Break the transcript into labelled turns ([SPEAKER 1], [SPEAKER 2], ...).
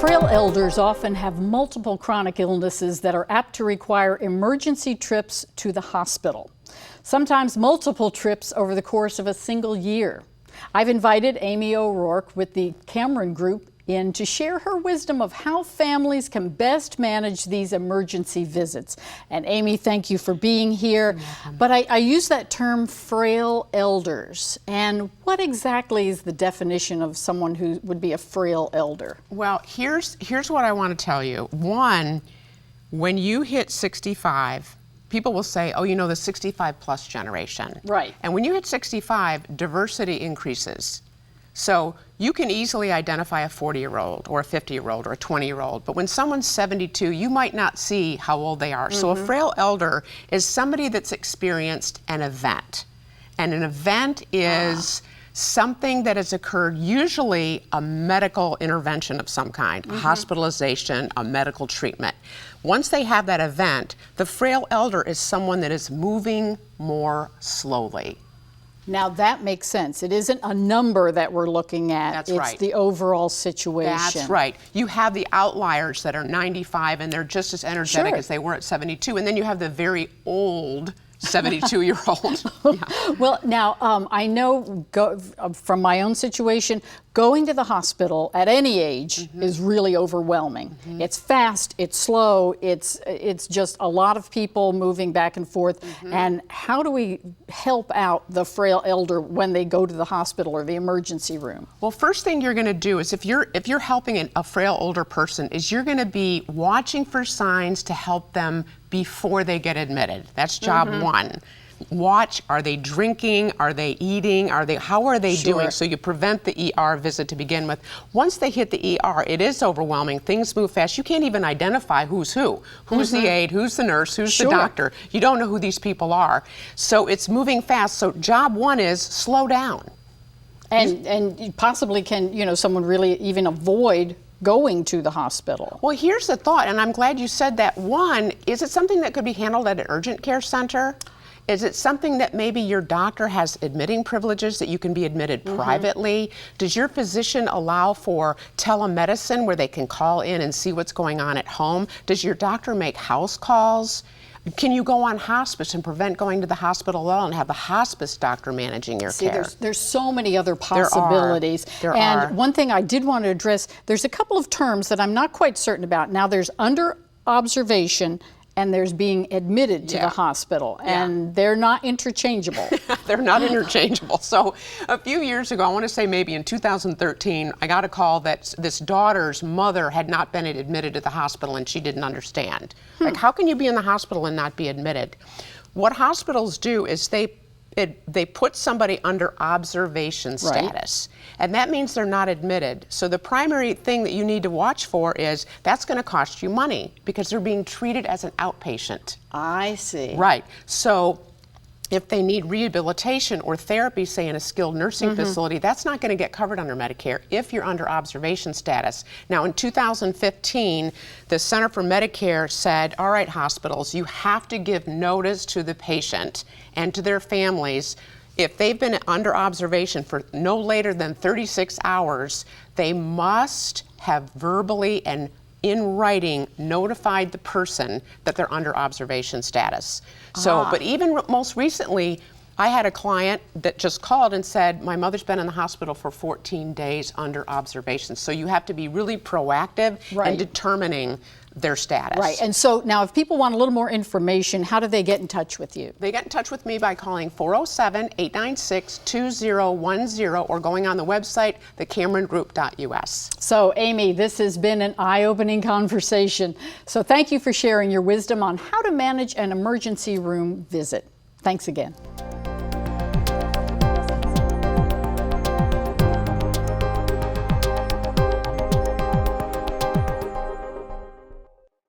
[SPEAKER 1] Frail elders often have multiple chronic illnesses that are apt to require emergency trips to the hospital. Sometimes multiple trips over the course of a single year. I've invited Amy O'Rourke with the Cameron Group in to share her wisdom of how families can best manage these emergency visits. And Amy, thank you for being here. But I use that term frail elders. And what exactly is the definition of someone who would be a frail elder?
[SPEAKER 2] Well, here's what I want to tell you. One, when you hit 65, people will say, oh, you know, the 65 plus generation.
[SPEAKER 1] Right.
[SPEAKER 2] And when you hit 65, diversity increases. So you can easily identify a 40-year-old or a 50-year-old or a 20-year-old, but when someone's 72, you might not see how old they are. So a frail elder is somebody that's experienced an event. And an event is something that has occurred, usually a medical intervention of some kind, a hospitalization, a medical treatment. Once they have that event, the frail elder is someone that is moving more slowly.
[SPEAKER 1] Now that makes sense. It isn't a number that we're looking at.
[SPEAKER 2] That's
[SPEAKER 1] it's
[SPEAKER 2] right.
[SPEAKER 1] the overall situation.
[SPEAKER 2] That's right. You have the outliers that are 95 and they're just as energetic as they were at 72, and then you have the very old 72-year-old. Yeah.
[SPEAKER 1] Well, now I know from my own situation, going to the hospital at any age is really overwhelming. It's fast, it's slow, it's just a lot of people moving back and forth. And how do we help out the frail elder when they go to the hospital or the emergency room?
[SPEAKER 2] Well, first thing you're going to do is if you're helping a frail older person, is you're going to be watching for signs to help them before they get admitted. That's job one. Watch, are they drinking, are they eating, how are they doing? So you prevent the ER visit to begin with. Once they hit the ER, it is overwhelming. Things move fast. You can't even identify who's who. Who's the aide, who's the nurse, who's the doctor. You don't know who these people are. So it's moving fast. So job one is slow down.
[SPEAKER 1] And possibly can, someone really even avoid going to the hospital?
[SPEAKER 2] Well, here's the thought, and I'm glad you said that. One, is it something that could be handled at an urgent care center? Is it something that maybe your doctor has admitting privileges that you can be admitted privately? Does your physician allow for telemedicine where they can call in and see what's going on at home? Does your doctor make house calls? Can you go on hospice and prevent going to the hospital at all and have the hospice doctor managing your care?
[SPEAKER 1] There's so many other possibilities.
[SPEAKER 2] There are.
[SPEAKER 1] One thing I did want to address, there's a couple of terms that I'm not quite certain about. Now, there's under observation and there's being admitted to the hospital, and they're not interchangeable.
[SPEAKER 2] They're not interchangeable. So a few years ago, I want to say maybe in 2013, I got a call that this daughter's mother had not been admitted to the hospital and she didn't understand. Like, how can you be in the hospital and not be admitted? What hospitals do is they put somebody under observation status, and that means they're not admitted. So the primary thing that you need to watch for is that's going to cost you money because they're being treated as an outpatient.
[SPEAKER 1] I see.
[SPEAKER 2] Right. So if they need rehabilitation or therapy, say in a skilled nursing facility, that's not going to get covered under Medicare if you're under observation status. Now, in 2015, the Center for Medicare said, all right, hospitals, you have to give notice to the patient and to their families. If they've been under observation for no later than 36 hours, they must have verbally and in writing notified the person that they're under observation status. So, but even most recently, I had a client that just called and said, my mother's been in the hospital for 14 days under observation. So you have to be really proactive in determining their status.
[SPEAKER 1] Right, and so now if people want a little more information, how do they get in touch with you?
[SPEAKER 2] They get in touch with me by calling 407-896-2010 or going on the website, thecamerongroup.us.
[SPEAKER 1] So Amy, this has been an eye-opening conversation. So thank you for sharing your wisdom on how to manage an emergency room visit. Thanks again.